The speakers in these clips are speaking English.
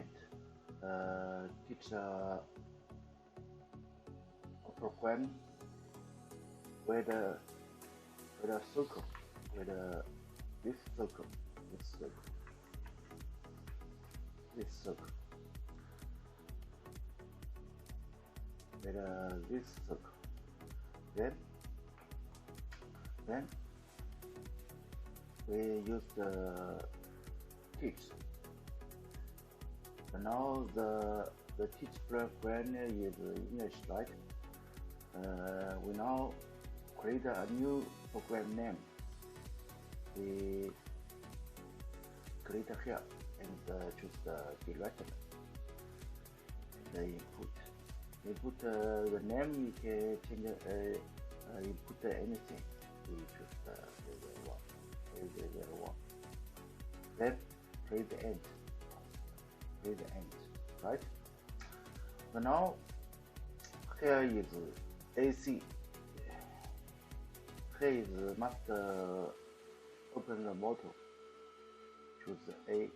end. It's a program with a circle, with this circle, this circle, this circle, with this circle. Then we use the teach. So now the teach program is English, right? We now create a new program name. We create here and choose the direction and the input. Input the name, you can change input anything. We choose the 001. Then play the end. Right? So now here is AC. Here is must open the model. Choose A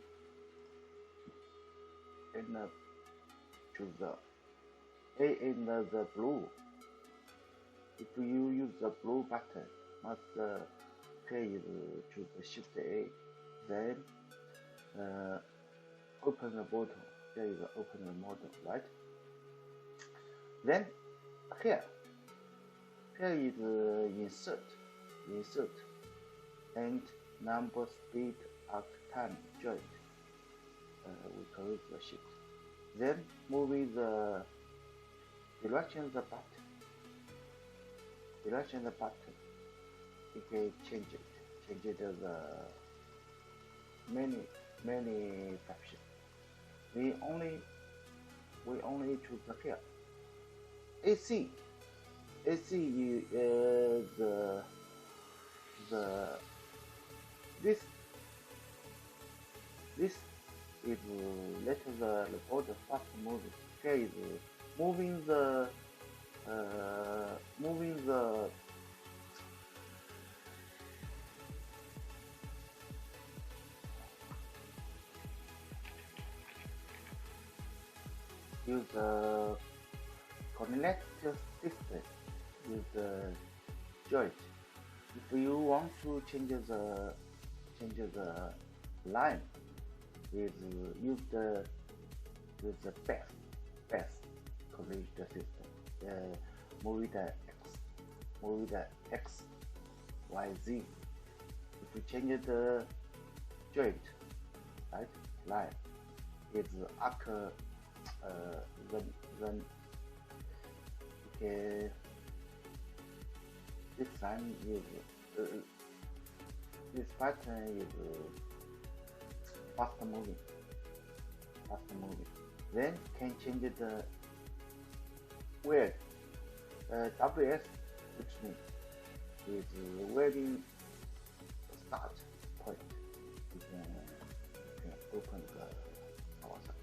and choose the A in the blue. If you use the blue button, must here is choose the Shift A. Then open the bottom. Here is open the model, right? Then here is insert and number, speed, arc time, joint. We close the shift. Then moving the direction the button. You can change it. Change it as many options. We only choose here. AC is this is let the recorder fast moving. Here is moving the use the connect system with the joint. If you want to change the line, use the best connect the system. Move the X, Y, Z. If you change the joint, right, line, it's arc. Then okay, this line is this pattern is fast moving. Then can change the where WS, which means is wearing start point. You can open the power supply.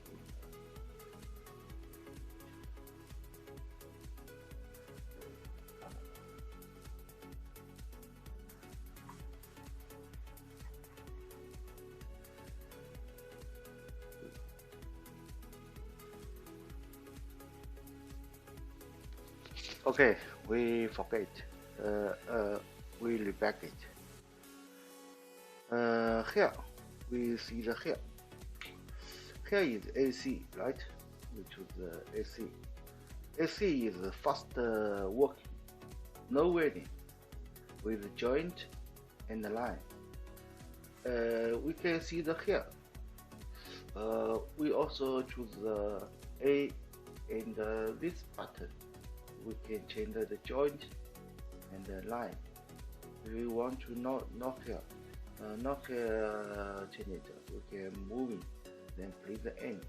Okay, we forget. We reback it. Here we see the here. Here is AC, right? We choose the AC. AC is fast working, no welding, with joint and line. We can see the here. We also choose the A and this button. We can change the joint and the line. If we want to not here, change it. We can move it, then play the end.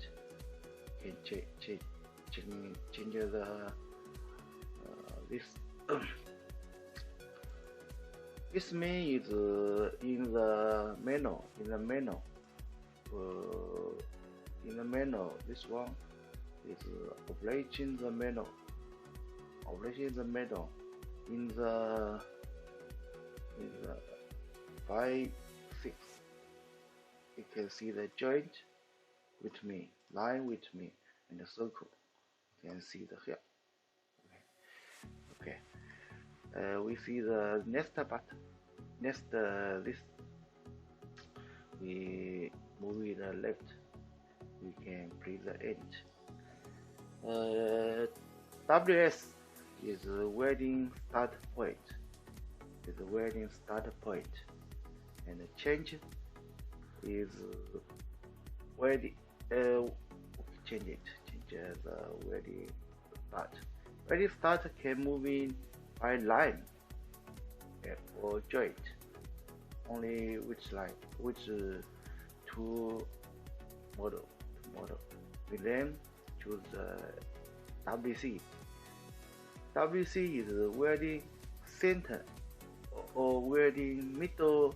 Can change the this. This main is in the menu. This one is operating the menu. In the 5, 6, you can see the joint with me, line with me, and a circle. You can see the here. Okay. We see the next button. Next this. We move it left. We can press the end. WS is the wedding start point. Is the wedding start point, and the change is wedding. Change it. Change the wedding start. Wedding start can move in by line or joint. Only which line, which two model. We then choose WC. WC is the wedding center or wedding middle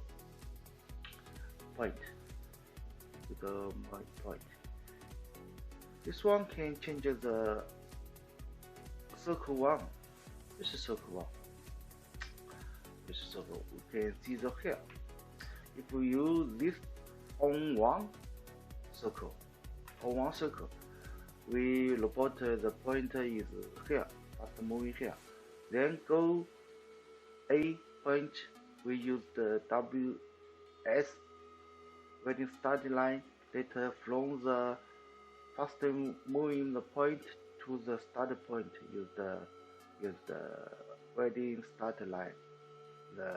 point. This one can change the circle one. This is circle one. This is circle. We can see the here. If we use this on one circle, we report the pointer is here, after moving here. Then go A point, we use the WS wedding start line. Later from the first moving the point to the start point, use the wedding start line. The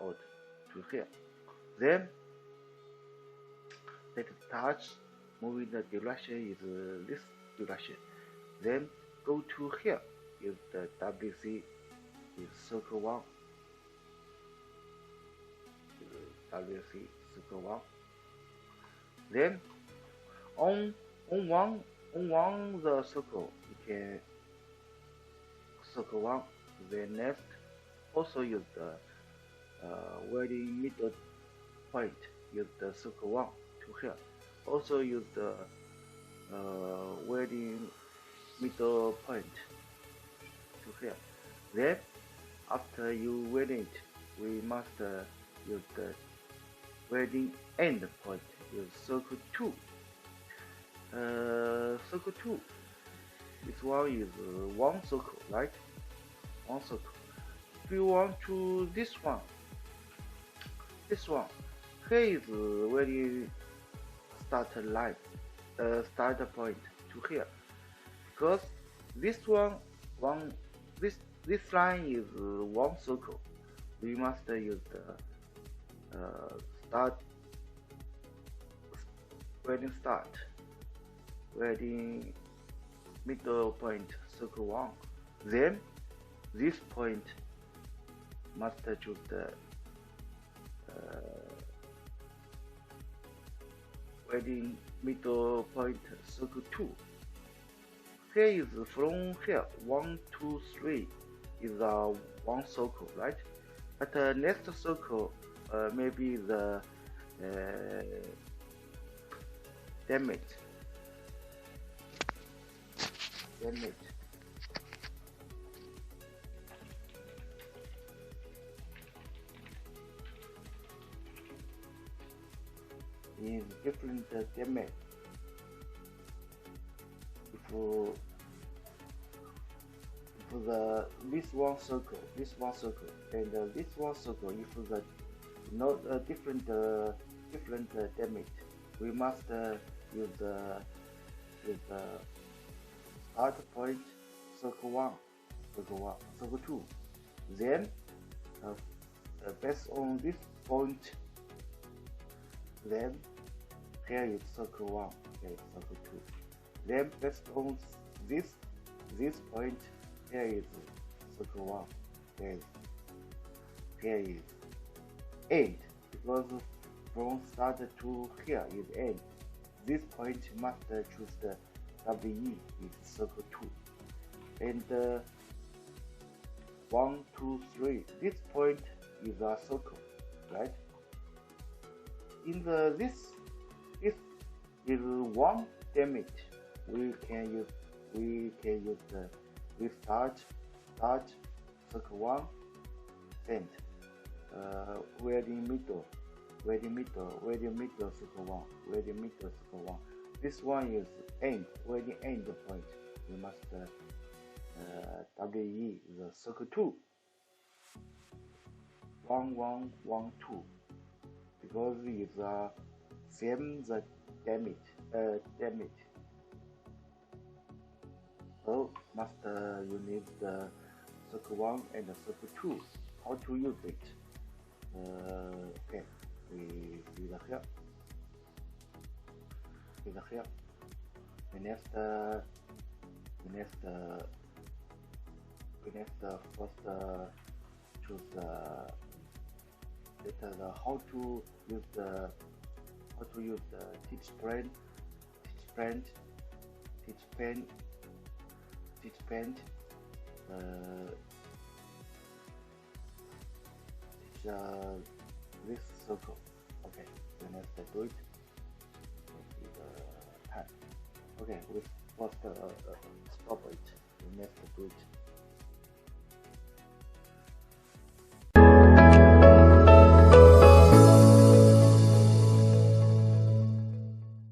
out to here. Then let touch moving the direction is this direction. Then go to here. Use the WC is circle one. WC circle one. Then on one the circle you can circle one. Then next also use the wedding middle point. Use the circle one to here. Also use the wedding middle point to here. Then after you wedding it, we must use the wedding end point. Use circle two. Circle two. This one is one circle, right? One circle. If you want to this one, here is wedding start line, start point to here, because this line is one circle. We must use the wedding middle point, circle one. Then this point must choose the wedding middle point, circle two. Here is from here 1, 2, 3 is one circle, right? But next circle maybe the damage. Is different damage. If this one circle, and this one circle, if the not different damage, we must use the start point, circle one, circle two. Then based on this point, then here is circle one, here is circle two. Then based on this point, here is circle one, here is end, because from start to here is end. This point must choose the WE is circle two, and 1, 2, 3. This point is a circle, right? In this is one damage. We can use the start circle one, and wedding middle where you meet the circle one, where you meet the circle one. This one is end, where you end the point. You must WE the circle 2, 1 1 1 2, because it's same the damage. So must you need the circle 1 and the circle 2. How to use it? Okay, we see the here. See the here. We next first choose the how to use the teach pen, this circle. Okay, then let's do it. With the pen. Okay, we first stop it. Then let's do it.